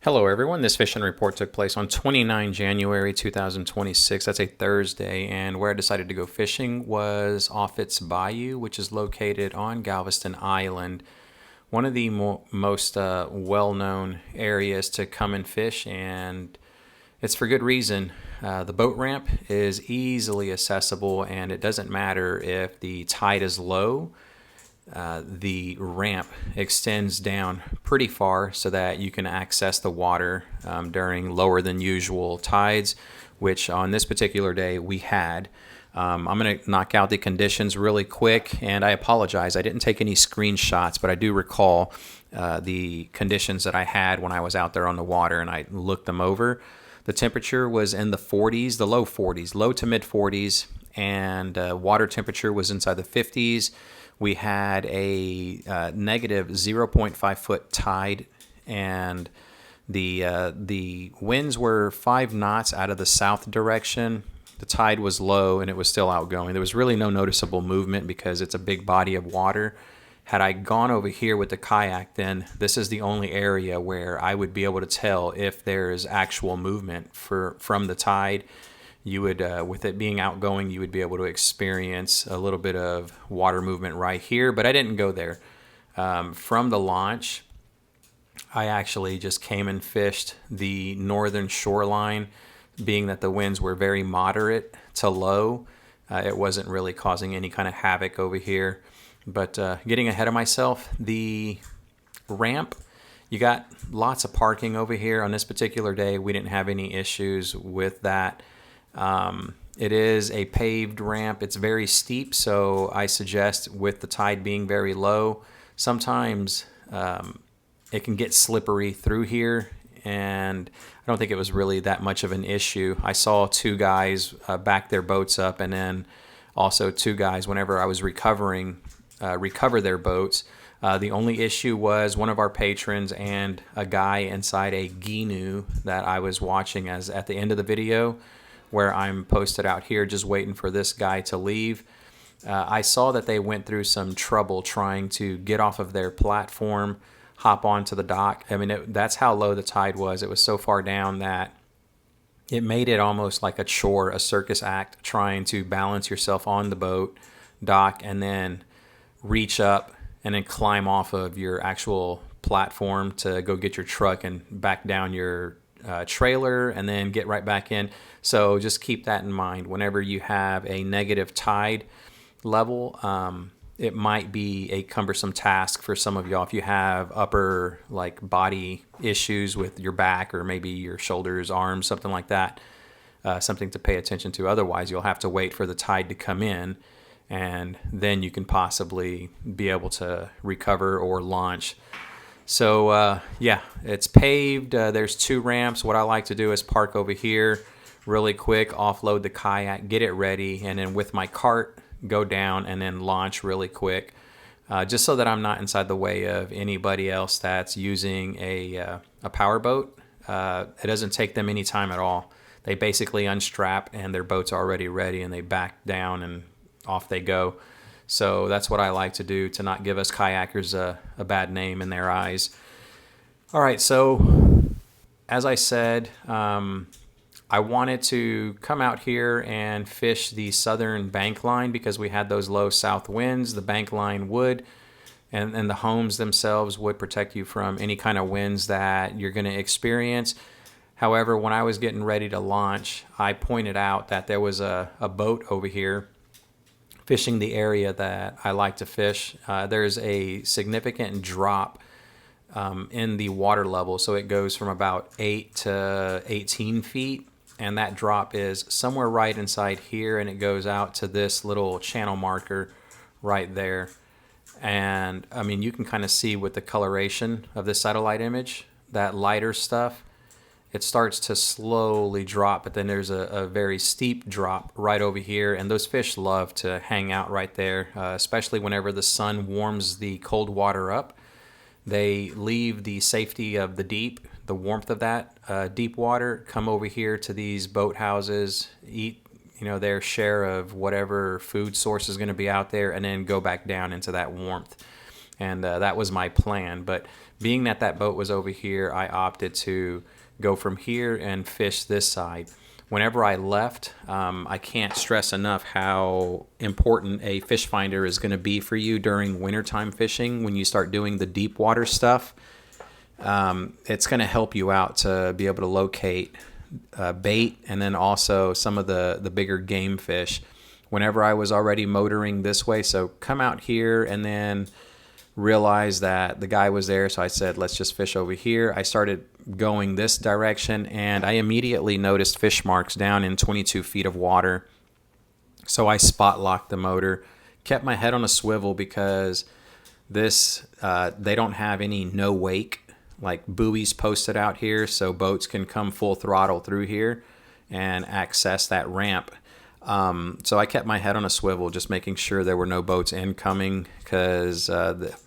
Hello everyone, this fishing report took place on 29 January 2026. That's a Thursday, and where I decided to go fishing was Offatts Bayou, which is located on Galveston Island. One of the most well-known areas to come and fish, and it's for good reason. The boat ramp is easily accessible, and it doesn't matter if the tide is low. The ramp extends down pretty far so that you can access the water during lower than usual tides, which on this particular day we had. I'm going to knock out the conditions really quick, and I apologize. I didn't take any screenshots, but I do recall the conditions that I had when I was out there on the water, and I looked them over. The temperature was in the 40s, the low 40s, low to mid 40s, and water temperature was inside the 50s. We had a negative 0.5 foot tide, and the winds were 5 knots out of the south direction. The tide was low, and it was still outgoing. There was really no noticeable movement because it's a big body of water. Had I gone over here with the kayak, then this is the only area where I would be able to tell if there's actual movement from the tide. You would, with it being outgoing, you would be able to experience a little bit of water movement right here, but I didn't go there. From the launch, I actually just came and fished the northern shoreline, being that the winds were very moderate to low. It wasn't really causing any kind of havoc over here. But getting ahead of myself, the ramp, you got lots of parking over here. On this particular day, we didn't have any issues with that. It is a paved ramp. It's very steep, so I suggest with the tide being very low, sometimes it can get slippery through here, and I don't think it was really that much of an issue. I saw 2 guys back their boats up, and then also 2 guys, whenever I was recover their boats. The only issue was one of our patrons and a guy inside a ginu that I was watching as at the end of the video, where I'm posted out here just waiting for this guy to leave. I saw that they went through some trouble trying to get off of their platform, hop onto the dock. I mean, that's how low the tide was. It was so far down that it made it almost like a chore, a circus act, trying to balance yourself on the boat, dock, and then reach up and then climb off of your actual platform to go get your truck and back down your trailer and then get right back in. So just keep that in mind. Whenever you have a negative tide level, it might be a cumbersome task for some of y'all. If you have upper body issues with your back or maybe your shoulders, arms, something like that, something to pay attention to. Otherwise, you'll have to wait for the tide to come in, and then you can possibly be able to recover or launch. So yeah, it's paved. There's 2 ramps. What I like to do is park over here really quick, offload the kayak, get it ready, and then with my cart go down and then launch really quick, just so that I'm not inside the way of anybody else that's using a power boat. It doesn't take them any time at all. They basically unstrap and their boat's already ready, and they back down and off they go. So that's what I like to do to not give us kayakers a bad name in their eyes. All right, so as I said, I wanted to come out here and fish the southern bank line because we had those low south winds. The bank line would, and the homes themselves would protect you from any kind of winds that you're going to experience. However, when I was getting ready to launch, I pointed out that there was a boat over here fishing the area that I like to fish. There's a significant drop in the water level, so it goes from about 8 to 18 feet, and that drop is somewhere right inside here, and it goes out to this little channel marker right there. And I mean, you can kind of see with the coloration of this satellite image, that lighter stuff, it starts to slowly drop, but then there's a very steep drop right over here, and those fish love to hang out right there, especially whenever the sun warms the cold water up. They leave the safety of the deep, the warmth of that deep water, come over here to these boat houses, eat their share of whatever food source is going to be out there, and then go back down into that warmth. And that was my plan. But being that that boat was over here, I opted to go from here and fish this side. Whenever I left, I can't stress enough how important a fish finder is going to be for you during wintertime fishing. When you start doing the deep water stuff, it's going to help you out to be able to locate bait and then also some of the bigger game fish. Whenever I was already motoring this way, so come out here and then realized that the guy was there, so I said, let's just fish over here. I started going this direction, and I immediately noticed fish marks down in 22 feet of water. So I spot locked the motor, kept my head on a swivel because this they don't have any no wake like buoys posted out here, so boats can come full throttle through here and access that ramp. So I kept my head on a swivel, just making sure there were no boats incoming, because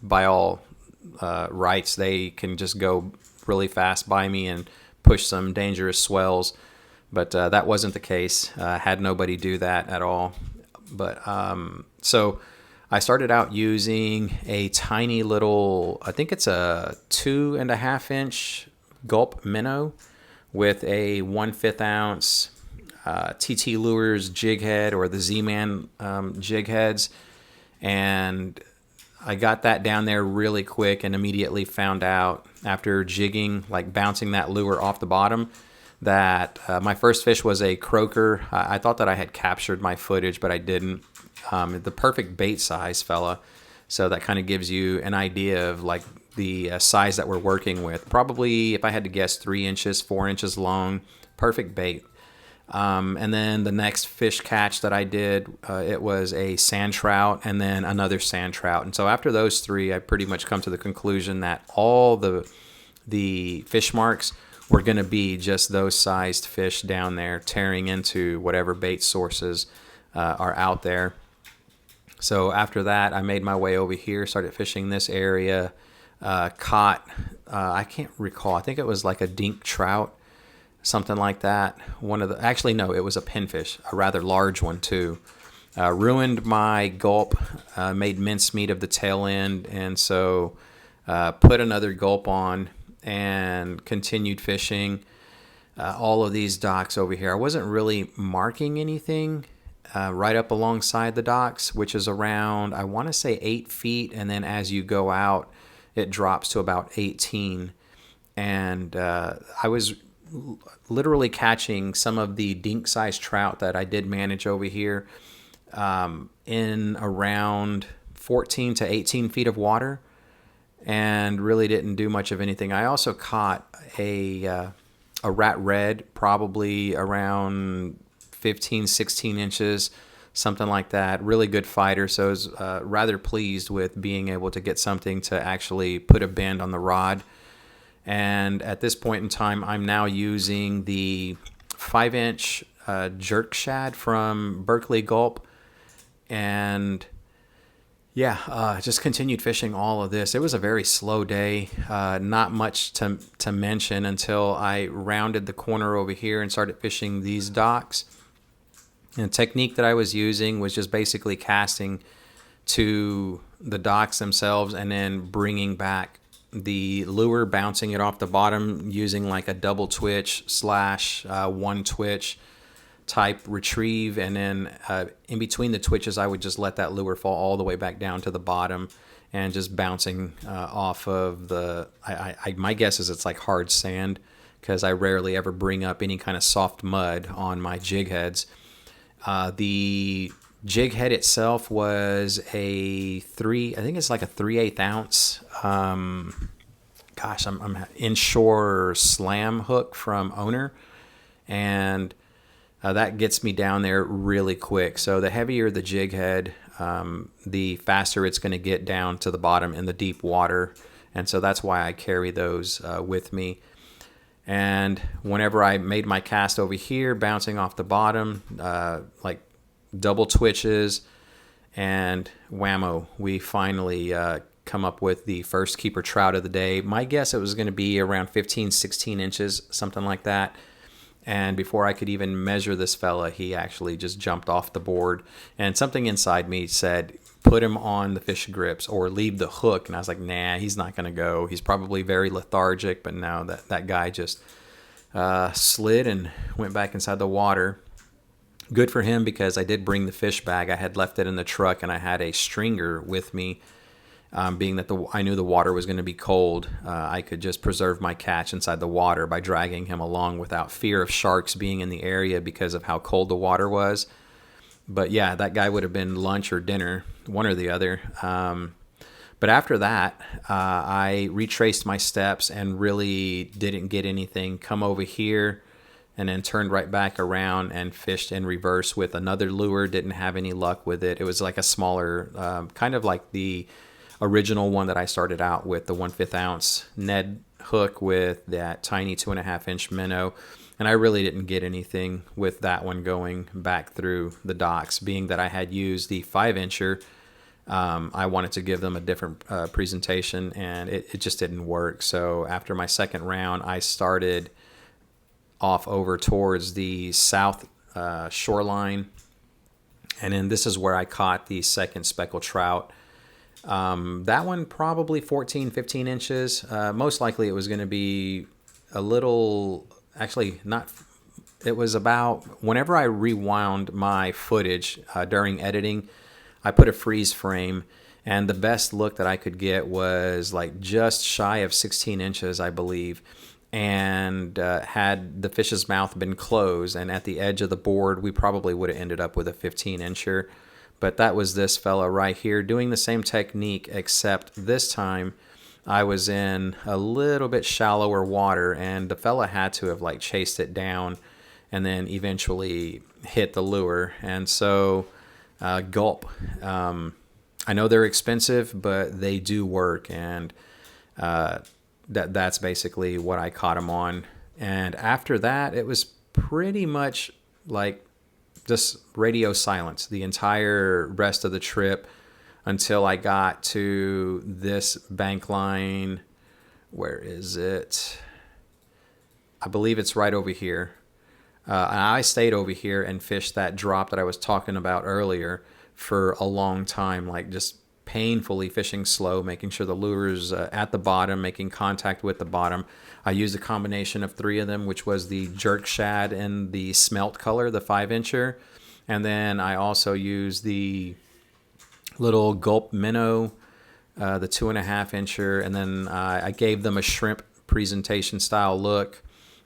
by all rights, they can just go really fast by me and push some dangerous swells. But that wasn't the case. Had nobody do that at all. But so I started out using a tiny little, I think it's a 2.5 inch Gulp minnow with a 1/5 ounce TT Lures jig head, or the Z-Man jig heads, and I got that down there really quick and immediately found out after jigging, like bouncing that lure off the bottom, that my first fish was a croaker. I thought that I had captured my footage, but I didn't. The perfect bait size fella, so that kind of gives you an idea of like the size that we're working with. Probably, if I had to guess, 3 inches, 4 inches long, perfect bait. And then the next fish catch that I did, it was a sand trout and then another sand trout. And so after those three, I pretty much come to the conclusion that all the fish marks were going to be just those sized fish down there tearing into whatever bait sources are out there. So after that, I made my way over here, started fishing this area, caught, I can't recall, I think it was like a dink trout, something like that. Actually, no, it was a pinfish, a rather large one too. Ruined my Gulp, made mincemeat of the tail end, and so put another Gulp on and continued fishing all of these docks over here. I wasn't really marking anything right up alongside the docks, which is around, I want to say 8 feet, and then as you go out, it drops to about 18. And I was literally catching some of the dink-sized trout that I did manage over here in around 14 to 18 feet of water, and really didn't do much of anything. I also caught a rat red, probably around 15, 16 inches, something like that. Really good fighter, so I was rather pleased with being able to get something to actually put a bend on the rod. And at this point in time, I'm now using the 5-inch jerk shad from Berkeley Gulp. And yeah, just continued fishing all of this. It was a very slow day, not much to mention until I rounded the corner over here and started fishing these docks. And the technique that I was using was just basically casting to the docks themselves and then bringing back the lure, bouncing it off the bottom using like a double twitch / one twitch type retrieve, and then in between the twitches I would just let that lure fall all the way back down to the bottom and just bouncing off of the my guess is it's like hard sand, because I rarely ever bring up any kind of soft mud on my jig heads. The jig head itself was I think it's like a 3/8 ounce I'm inshore slam hook from Owner, and that gets me down there really quick. So the heavier the jig head, the faster it's going to get down to the bottom in the deep water, and so that's why I carry those with me. And whenever I made my cast over here, bouncing off the bottom, like double twitches, and whammo, we finally come up with the first keeper trout of the day. My guess it was going to be around 15, 16 inches, something like that. And before I could even measure this fella, he actually just jumped off the board. And something inside me said, put him on the fish grips or leave the hook. And I was like, nah, he's not going to go. He's probably very lethargic. But no, that guy just slid and went back inside the water. Good for him, because I did bring the fish bag. I had left it in the truck, and I had a stringer with me. Being that I knew the water was going to be cold, I could just preserve my catch inside the water by dragging him along without fear of sharks being in the area because of how cold the water was. But yeah, that guy would have been lunch or dinner, one or the other. But after that, I retraced my steps and really didn't get anything. Come over here and then turned right back around and fished in reverse with another lure. Didn't have any luck with it. It was like a smaller, kind of like the original one that I started out with, the 1/5 ounce Ned hook with that tiny 2.5 inch minnow. And I really didn't get anything with that one going back through the docks. Being that I had used the 5-incher, I wanted to give them a different presentation, and it just didn't work. So after my second round, I started off over towards the south shoreline. And then this is where I caught the second speckled trout. That one probably 14, 15 inches. Most likely it was going to be a little, actually not, it was about, whenever I rewound my footage during editing, I put a freeze frame, and the best look that I could get was like just shy of 16 inches, I believe. And had the fish's mouth been closed and at the edge of the board, we probably would have ended up with a 15-incher. But that was this fella right here doing the same technique, except this time I was in a little bit shallower water, and the fella had to have like chased it down and then eventually hit the lure. And so Gulp, I know they're expensive, but they do work, and that's basically what I caught him on. And after that, it was pretty much like just radio silence the entire rest of the trip until I got to this bank line. Where is it? I believe it's right over here. And I stayed over here and fished that drop that I was talking about earlier for a long time, like just painfully fishing slow, making sure the lure's at the bottom, making contact with the bottom. I used a combination of 3 of them, which was the jerk shad and the smelt color, the 5-incher. And then I also used the little Gulp minnow, the 2.5-incher. And then I gave them a shrimp presentation style look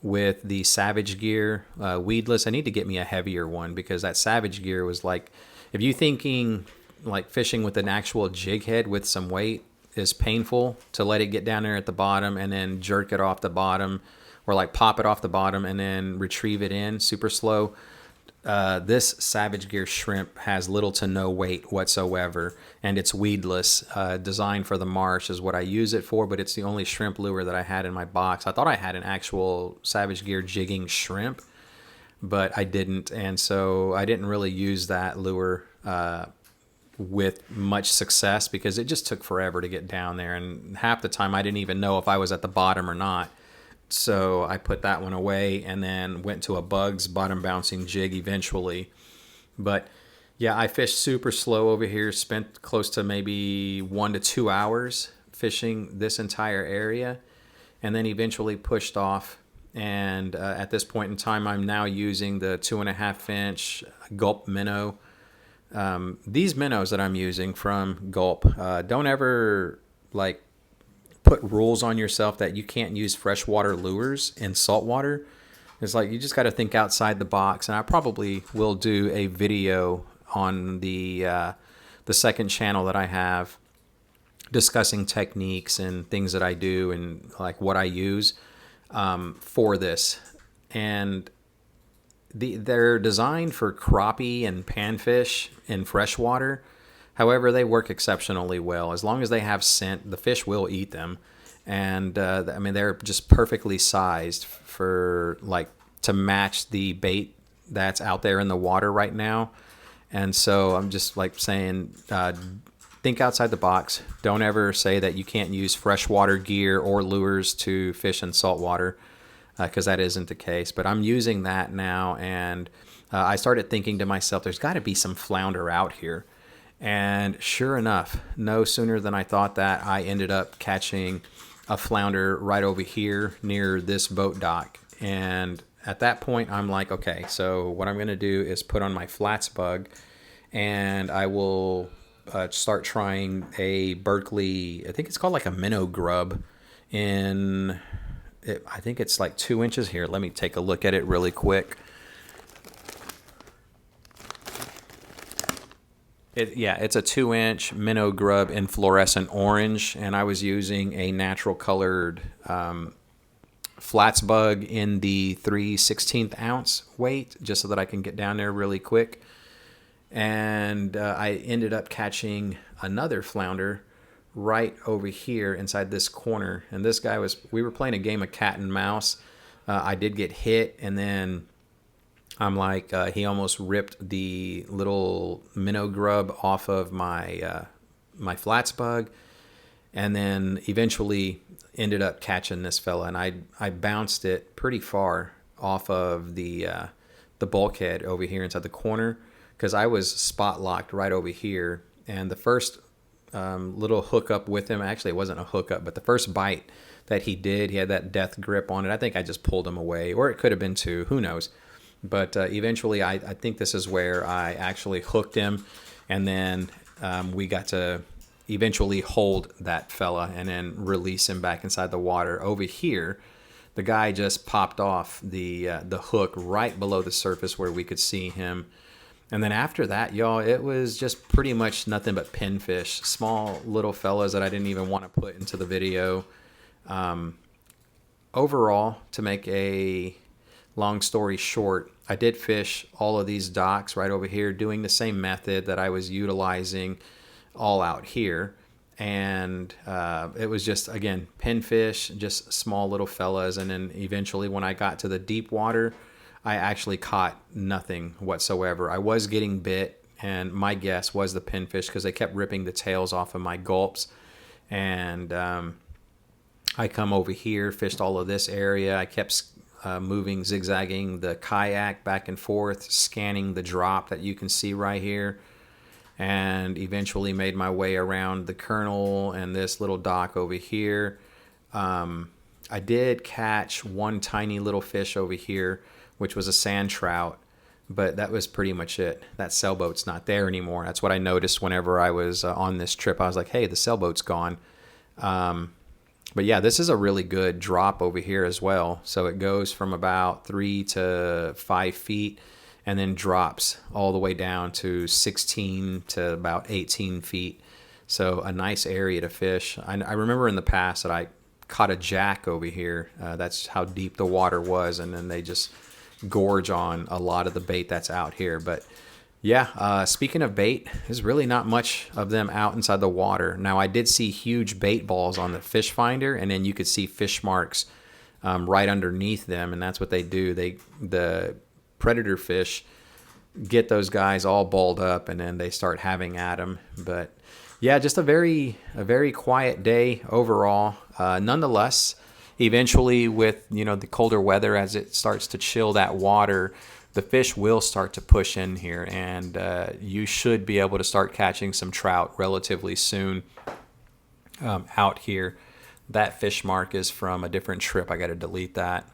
with the Savage Gear weedless. I need to get me a heavier one, because that Savage Gear was like, if you thinking like fishing with an actual jig head with some weight is painful, to let it get down there at the bottom and then jerk it off the bottom, or like pop it off the bottom and then retrieve it in super slow. This Savage Gear shrimp has little to no weight whatsoever, and it's weedless, designed for the marsh is what I use it for, but it's the only shrimp lure that I had in my box. I thought I had an actual Savage Gear jigging shrimp, but I didn't, and so I didn't really use that lure with much success, because it just took forever to get down there, and half the time I didn't even know if I was at the bottom or not. So I put that one away and then went to a Bugs bottom bouncing jig eventually. But yeah, I fished super slow over here, spent close to maybe 1 to 2 hours fishing this entire area, and then eventually pushed off. And at this point in time, I'm now using the 2.5-inch Gulp minnow. These minnows that I'm using from Gulp, don't ever like put rules on yourself that you can't use freshwater lures in saltwater. It's like you just got to think outside the box. And I probably will do a video on the second channel that I have, discussing techniques and things that I do and like what I use for this. And they're designed for crappie and panfish in freshwater. However, they work exceptionally well. As long as they have scent, the fish will eat them. And I mean, they're just perfectly sized for like to match the bait that's out there in the water right now. And so I'm just like saying, think outside the box. Don't ever say that you can't use freshwater gear or lures to fish in saltwater, because that isn't the case. But I'm using that now, and I started thinking to myself, there's got to be some flounder out here. And sure enough, no sooner than I thought that, I ended up catching a flounder right over here near this boat dock. And at that point, I'm like, okay, so what I'm going to do is put on my flats bug, and I will start trying a Berkeley, I think it's called like a minnow grub I think it's like 2 inches here. Let me take a look at it really quick. It's a 2-inch minnow grub in fluorescent orange, and I was using a natural colored flats bug in the 3/16 ounce weight, just so that I can get down there really quick. And I ended up catching another flounder right over here inside this corner. And this guy we were playing a game of cat and mouse. I did get hit, and then I'm like, he almost ripped the little minnow grub off of my flats bug, and then eventually ended up catching this fella. And I bounced it pretty far off of the bulkhead over here inside the corner, because I was spot locked right over here. And the first little hookup with him, actually it wasn't a hookup, but the first bite that he had that death grip on it. I think I just pulled him away, or it could have been two, who knows. But eventually I think this is where I actually hooked him, and then we got to eventually hold that fella and then release him back inside the water. Over here, the guy just popped off the hook right below the surface where we could see him. And then after that, y'all, it was just pretty much nothing but pinfish, small little fellas that I didn't even want to put into the video. Overall, to make a long story short, I did fish all of these docks right over here, doing the same method that I was utilizing all out here. And it was just, again, pinfish, just small little fellas. And then eventually when I got to the deep water, I actually caught nothing whatsoever. I was getting bit, and my guess was the pinfish, because they kept ripping the tails off of my gulps. And I come over here, fished all of this area. I kept moving, zigzagging the kayak back and forth, scanning the drop that you can see right here, and eventually made my way around the kernel and this little dock over here. I did catch one tiny little fish over here, which was a sand trout, but that was pretty much it. That sailboat's not there anymore. That's what I noticed whenever I was on this trip. I was like, hey, the sailboat's gone. But yeah, this is a really good drop over here as well. So it goes from about 3 to 5 feet and then drops all the way down to 16 to about 18 feet. So a nice area to fish. I remember in the past that I caught a jack over here. That's how deep the water was. And then they just gorge on a lot of the bait that's out here. But yeah, speaking of bait, there's really not much of them out inside the water. Now, I did see huge bait balls on the fish finder, and then you could see fish marks right underneath them, and that's what they do. The predator fish get those guys all balled up, and then they start having at them. But yeah, just a very quiet day overall. Nonetheless, eventually with the colder weather, as it starts to chill that water, the fish will start to push in here, and you should be able to start catching some trout relatively soon out here. That fish mark is from a different trip. I got to delete that.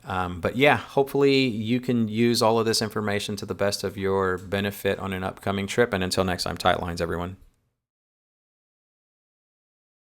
But yeah, hopefully you can use all of this information to the best of your benefit on an upcoming trip. And until next time, tight lines, everyone.